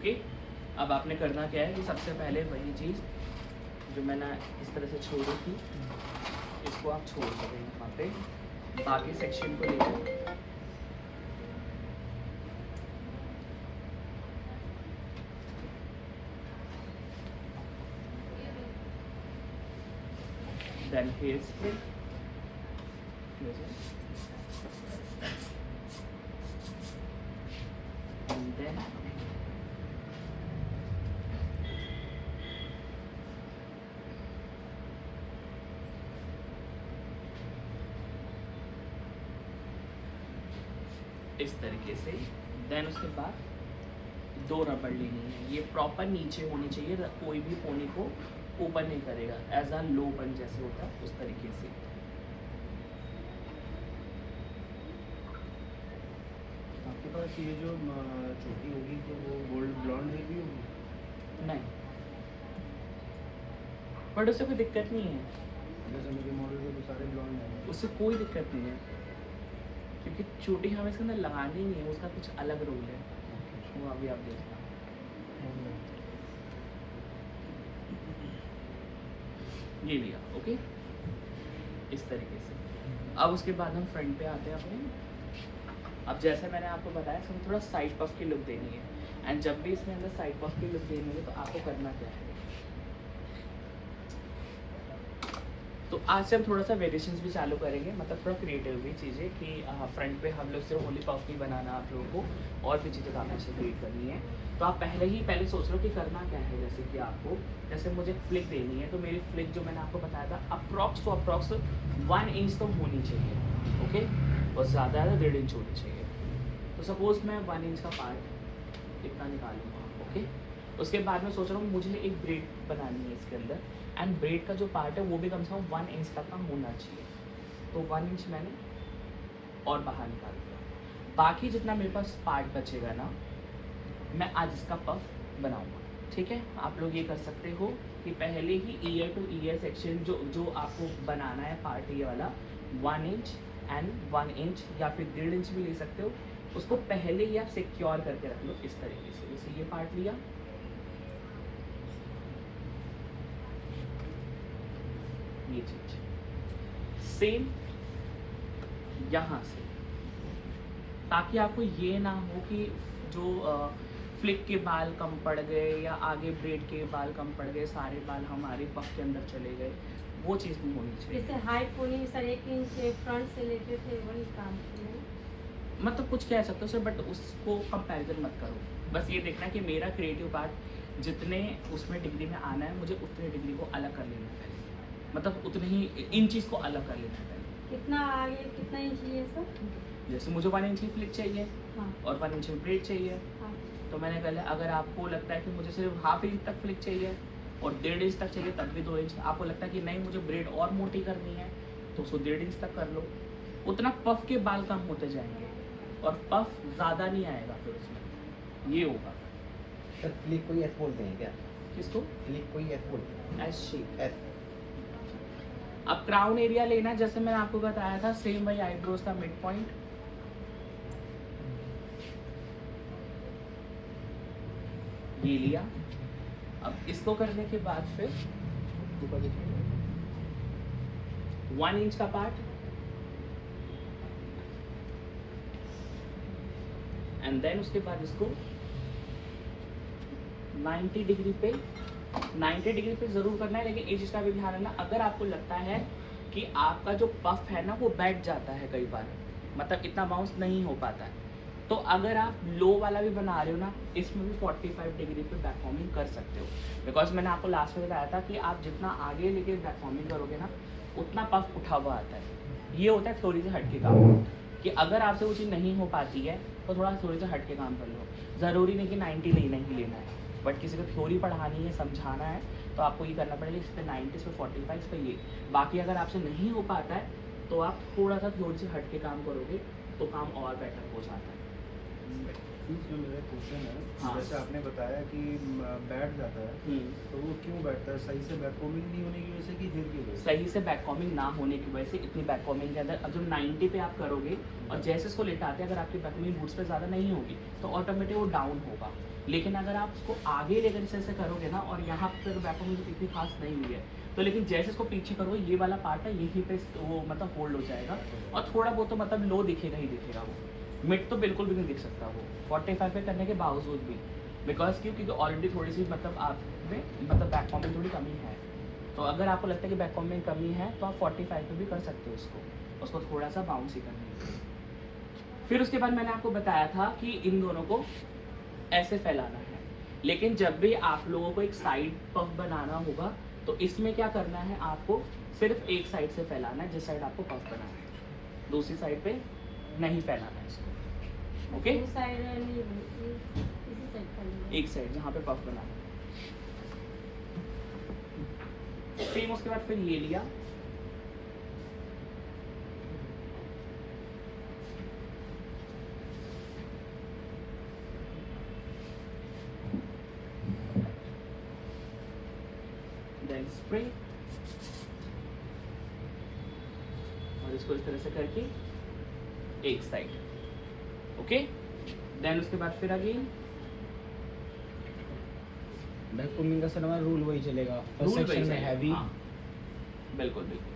Okay. अब आपने करना क्या है कि सबसे पहले वही चीज़ जो मैंने इस तरह से छोड़ी थी, इसको आप छोड़ देंगे वहाँ पे, बाकी सेक्शन को लेकर then hair spray, and then इस तरीके से। देन उसके बाद 2 रबड़ लेनी है, ये प्रॉपर नीचे होनी चाहिए, कोई भी पोनी को ऊपर नहीं करेगा, एज अ लो बन जैसे होता है उस तरीके से। आपके पास ये जो छोटी होगी तो वो गोल्ड ब्लॉन्ड है भी होगी? नहीं, बट उससे कोई दिक्कत नहीं है, जैसे मेरे मॉडल के तो सारे ब्लॉन्ड हैं। उससे कोई दिक्कत नहीं है, क्योंकि चोटी हमें इसके अंदर लगानी नहीं है, उसका कुछ अलग रूल है, वो अभी आप देखना। ये लिया, ओके, इस तरीके से। अब उसके बाद हम फ्रंट पे आते हैं अपने। अब जैसे मैंने आपको बताया, इसमें थोड़ा साइड पफ की लुक देनी है, एंड जब भी इसमें अंदर साइड पफ की लुक देनी है तो आपको करना क्या है, तो आज से हम थोड़ा सा वेरिएशंस भी चालू करेंगे, मतलब थोड़ा क्रिएटिव भी चीज़ें कि फ्रंट पे हम लोग सिर्फ ओनली पफ नहीं बनाना आप लोगों को, और भी चीज़ें काफ़ी अच्छी क्रिएट करनी है। तो आप पहले सोच लो कि करना क्या है, जैसे कि आपको, जैसे मुझे फ्लिक देनी है, तो मेरी फ्लिक जो मैंने आपको बताया था अप्रॉक्स 1 इंच तो होनी चाहिए, ओके, और ज़्यादा 1.5 इंच होनी चाहिए। तो सपोज मैं 1 इंच का पार्ट इतना निकालूंगा, ओके। उसके बाद में सोच रहा हूँ मुझे एक ब्रेड बनानी है इसके अंदर, एंड ब्रेड का जो पार्ट है वो भी कम से कम 1 इंच तक का होना चाहिए। तो 1 इंच मैंने और बाहर निकाल दिया, बाकी जितना मेरे पास पार्ट बचेगा ना, मैं आज इसका पफ बनाऊंगा, ठीक है। आप लोग ये कर सकते हो कि पहले ही ईयर टू ईयर सेक्शन जो आपको बनाना है पार्ट ये वाला 1 इंच एंड 1 इंच या फिर 1.5 इंच भी ले सकते हो, उसको पहले ही आप सिक्योर करके रख लो इस तरीके से। जैसे ये पार्ट लिया, ये चीज सेम यहाँ से, ताकि आपको ये ना हो कि जो फ्लिक के बाल कम पड़ गए या आगे ब्रेड के बाल कम पड़ गए, सारे बाल हमारे पफ के अंदर चले गए, वो चीज़ नहीं होनी चाहिए। जैसे हाई पोनी सर 1 इंच फ्रंट से लेते थे वही काम किए, मतलब कुछ कह सकते हो सर, बट उसको कंपैरिजन मत करो, बस ये देखना कि मेरा क्रिएटिव पार्ट जितने उसमें डिग्री में आना है मुझे उतने डिग्री को अलग कर लेना है पहले, मतलब उतने ही इंचेस को अलग कर लेना है पहले। कितना आगे कितना इंच लिए सर? जैसे मुझे 1 इंच की फ्लिक चाहिए हाँ और 1 इंच की ब्रेड चाहिए, हाँ। तो मैंने पहले, अगर आपको लगता है कि मुझे सिर्फ 1/2 इंच तक फ्लिक चाहिए और 1.5 इंच तक चाहिए तब भी 2 इंच, आपको लगता है कि नहीं मुझे ब्रेड और मोटी करनी है तो उसको 1.5 इंच तक कर लो, उतना पफ के बाल कम होते जाएंगे और पफ ज़्यादा नहीं आएगा फिर उसमें, ये होगा। सर फ्लिक को ही एस बोलते हैं क्या? किसको? फ्लिक को ही एस बोलते हैं? S shape. एस। अब क्राउन एरिया लेना है, जैसे मैंने आपको बताया था, सेम वही आईब्रोज का मिड पॉइंट, ये लिया। अब इसको करने के बाद फिर 1 इंच का पार्ट एंड देन उसके बाद इसको 90 डिग्री पे, 90 डिग्री पे जरूर करना है, लेकिन एक चीज का भी ध्यान रखना, अगर आपको लगता है कि आपका जो पफ है ना वो बैठ जाता है कई बार, मतलब इतना बाउंस नहीं हो पाता है, तो अगर आप लो वाला भी बना रहे हो ना, इसमें भी 45 डिग्री पे बैक फॉर्मिंग कर सकते हो, बिकॉज मैंने आपको लास्ट में बताया था कि आप जितना आगे लेके बैक फॉर्मिंग करोगे ना उतना पफ उठा हुआ आता है। ये होता है थ्योरी से हट के काम, कि अगर आपसे वो चीज़ नहीं हो पाती है तो थोड़ा थ्योरी से हट के काम कर लो, ज़रूरी नहीं कि 90 नहीं लेना है, बट किसी को थ्योरी पढ़ानी है, समझाना है, तो आपको ये करना पड़ेगा, इस पर 90, इस पर 45, इस पर ये। बाकी अगर आपसे नहीं हो पाता है तो आप थोड़ा सा थ्योरी से हट के काम करोगे तो काम और बेटर हो जाता है। जो मेरा क्वेश्चन है, हाँ। जैसे आपने बताया कि बैठ जाता है, तो वो क्यों बैठता है? सही से बैक कॉमिंग नहीं होने की वजह से कि गिर की वजह से? सही से बैक कॉमिंग ना होने की वजह से इतनी बैक कॉमिंग के अंदर अब जब 90 पे आप करोगे और जैसे इसको लेटाते अगर आपकी बैक कॉमिंग बूट्स पे ज़्यादा नहीं होगी तो ऑटोमेटिक वो डाउन होगा। लेकिन अगर आप उसको आगे लेकर इसे करोगे ना और यहाँ पर बैक कॉमिंग इतनी खास नहीं हुई है तो लेकिन जैसे इसको पीछे करोगे ये वाला पार्ट है यहीं पे वो मतलब होल्ड हो जाएगा और थोड़ा बहुत तो मतलब लो दिखेगा ही दिखेगा वो, मिड तो बिल्कुल भी नहीं दिख सकता वो 45 पे करने के बावजूद भी, बिकॉज क्योंकि ऑलरेडी थोड़ी सी मतलब आप में मतलब बैक कॉमिंग थोड़ी कमी है। तो अगर आपको लगता है कि बैक कॉमिंग कमी है तो आप 45 पे भी कर सकते हो उसको थोड़ा सा बाउंस ही करने के लिए। फिर उसके बाद मैंने आपको बताया था कि इन दोनों को ऐसे फैलाना है, लेकिन जब भी आप लोगों को एक साइड पफ बनाना होगा तो इसमें क्या करना है, आपको सिर्फ एक साइड से फैलाना है, जिस साइड आपको पफ बनाना है, दूसरी साइड पे नहीं फैलाना है इसको। ओके, दो साइड नहीं इसी साइड का एक साइड जहाँ पे पफ बनाना है। सेम उसके बाद फिर ये लिया, देन स्प्रे और इसको इस तरह से करके एक साइड। ओके, देन उसके बाद फिर अगेन बैक कॉमिंग का सर हमारा रूल वही चलेगा, फर्स्ट रूल सेक्शन में हैवी। हाँ, बिल्कुल बिल्कुल।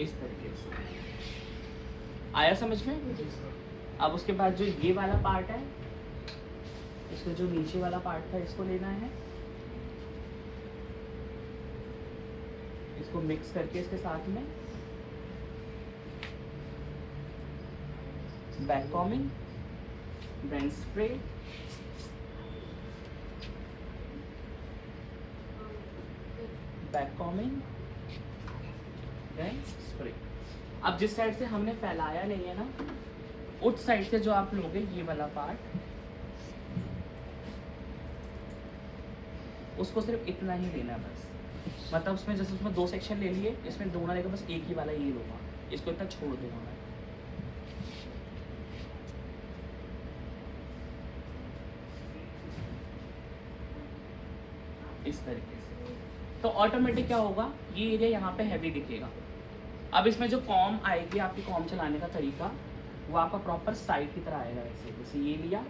इस तरीके से आया समझ में। अब उसके बाद जो ये वाला पार्ट है, इसका जो नीचे वाला पार्ट था इसको लेना है, इसको मिक्स करके इसके साथ में back combing, then spray, back combing, then spray. अब जिस साइड से हमने फैलाया नहीं है ना, उस साइड से जो आप लोगे ये वाला पार्ट, उसको सिर्फ इतना ही लेना बस। मतलब उसमें जैसे उसमें 2 सेक्शन ले लिए, इसमें 2 ना लेकर बस एक ही वाला ये लूँगा, इसको इतना छोड़ दूंगा मैं। इस तरीके से तो ऑटोमेटिक क्या होगा, ये एरिया यहाँ पे हैवी दिखेगा। अब इसमें जो कॉम आएगी, आपकी कॉम चलाने का तरीका वो आपका प्रॉपर साइड की तरह आएगा। ऐसे जैसे ये लिया,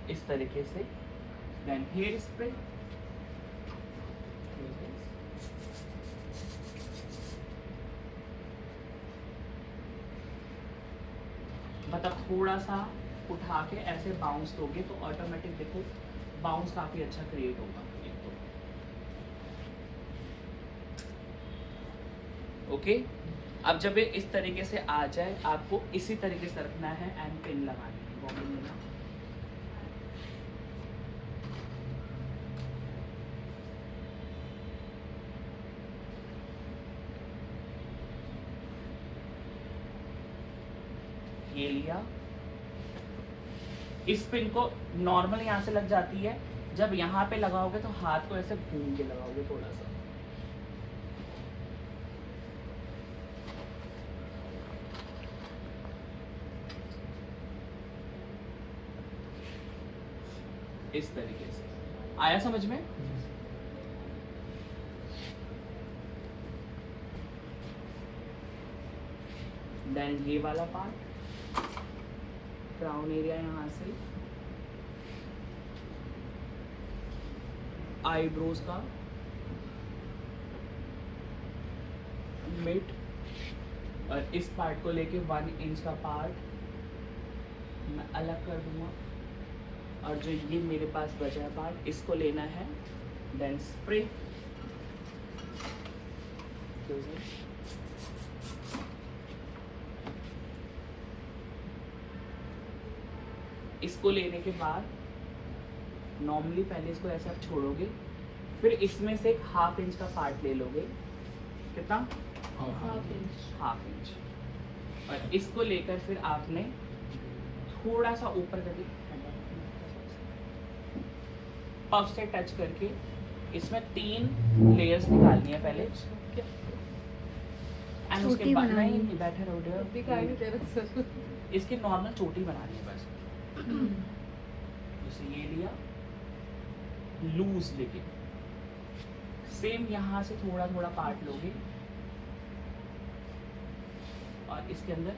इस तरीके से, देन हेयर स्प्रे, मतलब थोड़ा सा उठा के ऐसे बाउंस दोगे तो ऑटोमेटिक देखो बाउंस काफी अच्छा क्रिएट होगा। एक तो ओके, अब जब ये इस तरीके से आ जाए, आपको इसी तरीके से रखना है एंड पिन लगानी है, बॉबिन लेना। ये लिया, इस पिन को नॉर्मल यहाँ से लग जाती है, जब यहाँ पे लगाओगे तो हाथ को ऐसे घूम के लगाओगे थोड़ा सा। इस तरीके से आया समझ में। देन ये वाला पार्ट, क्राउन एरिया यहाँ से आईब्रोज का मिड, और इस पार्ट को लेके 1 इंच का पार्ट मैं अलग कर दूंगा, और जो ये मेरे पास बचा है पार्ट इसको लेना है। देन स्प्रे, इसको लेने के बाद नॉर्मली पहले इसको ऐसे आप छोड़ोगे, फिर इसमें से एक ½ इंच का पार्ट ले लोगे। कितना? ½ इंच। और इसको लेकर फिर आपने थोड़ा सा ऊपर करके पफ से टच करके इसमें 3 लेयर्स निकालनी है पहले। एंड उसके चोटी बाद बनानी नहीं बैठे रहो dear। इसकी नॉर्मल चोटी बनानी है बस। जैसे ये लिया लूज लेके, सेम यहाँ से थोड़ा थोड़ा पार्ट लोगे और इसके अंदर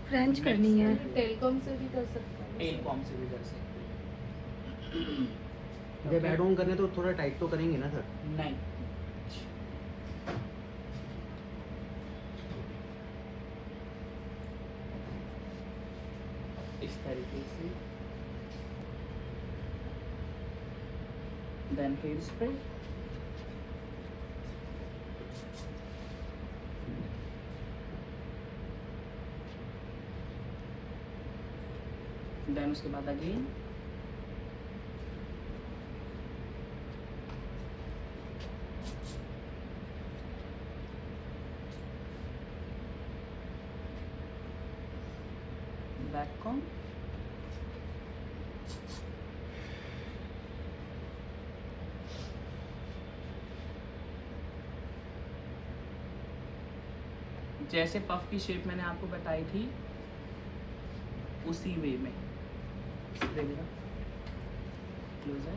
फ्रेंच करनी है। टेलकॉम से भी कर सकते हैं। टेल कॉम से भी कर सकते जब ऐड ऑन करने तो थोड़ा टाइट तो करेंगे ना सर? हो। नहीं, इस तरीके से। देन हेयर स्प्रे, देन उसके बाद अगेन बैक कॉम, जैसे पफ की शेप मैंने आपको बताई थी उसी वे में स्प्रे मेरा क्लोज है।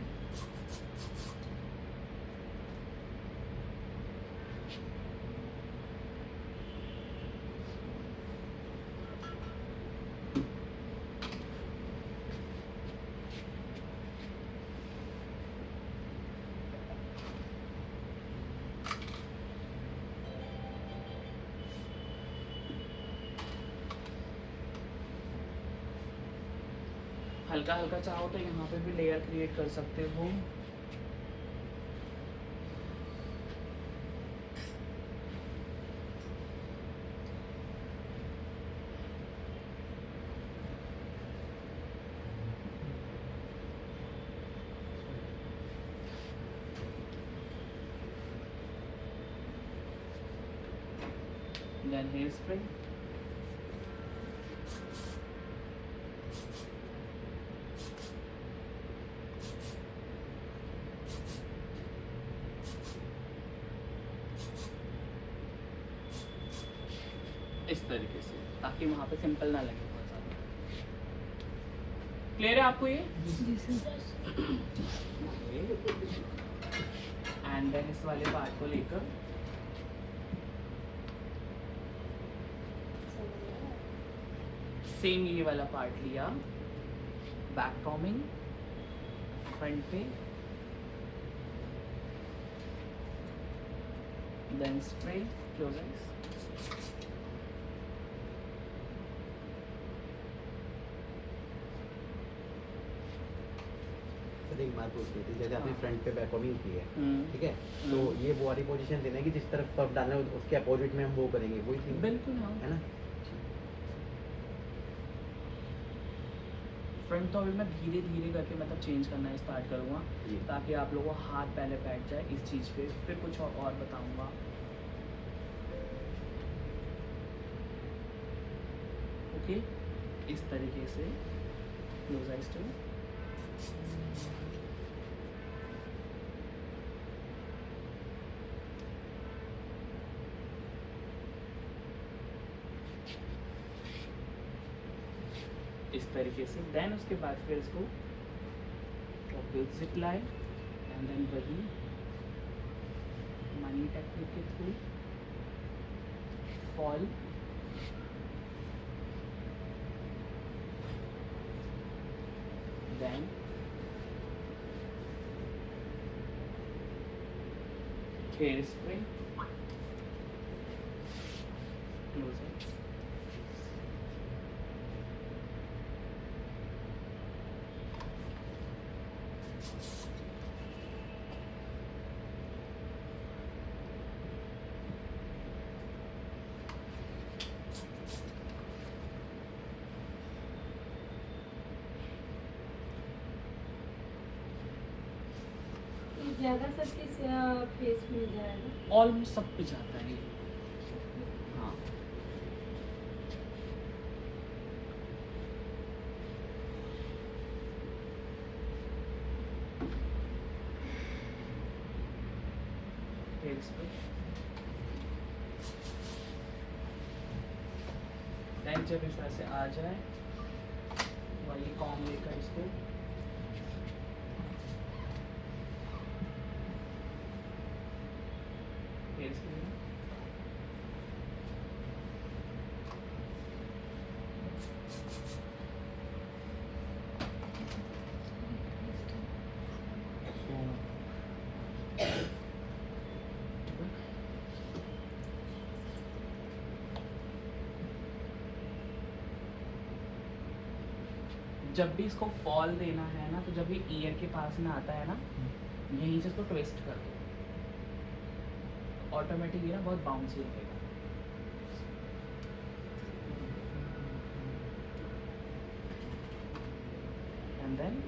हल्का हल्का चाहो तो यहाँ पे भी लेयर क्रिएट कर सकते हो। Then hair spray, इस तरीके से, ताकि वहाँ पे सिंपल ना लगे बहुत ज़्यादा। क्लियर है आपको ये? एंड देन इस वाले पार्ट को लेकर सेम ये वाला पार्ट लिया, बैक कॉमिंग फ्रंट पे, देन स्प्रे क्लोजेस, सर एक बात पूछनी थी, जैसे आपने हाँ। फ्रंट पे बैक कॉमिंग की है, ठीक है, तो हम्म। ये वो वाली पोजीशन देना है कि जिस तरफ पफ डालना है उसके अपोजिट में हम वो करेंगे, वही थी बिल्कुल हाँ। है ना? फ्रंट तो अभी मैं धीरे धीरे करके मतलब चेंज करना स्टार्ट करूँगा, जी। ताकि आप लोगों को हाथ पहले बैठ जाए इस चीज़ पे, फिर कुछ और बताऊँगा। ओके, इस तरीके से क्लोज आइज टू, इस तरीके से। देन उसके बाद फिर इसको जिप लाइन एंड देन वही मनी टेक्निक के through fall, then hair spray close it, ज्यादा सर किस फेस में जाएगा? ऑलमोस्ट सब पे जाता है ये। हाँ फेस पे देन जब इस तरह से आ जाए वही कॉम लेकर इसको फेस पे जब भी इसको फॉल देना है ना, तो जब ये ईयर के पास में आता है ना, यहीं से इसको ट्विस्ट कर दो, ऑटोमेटिकली ना बहुत बाउंसी लगेगा। And then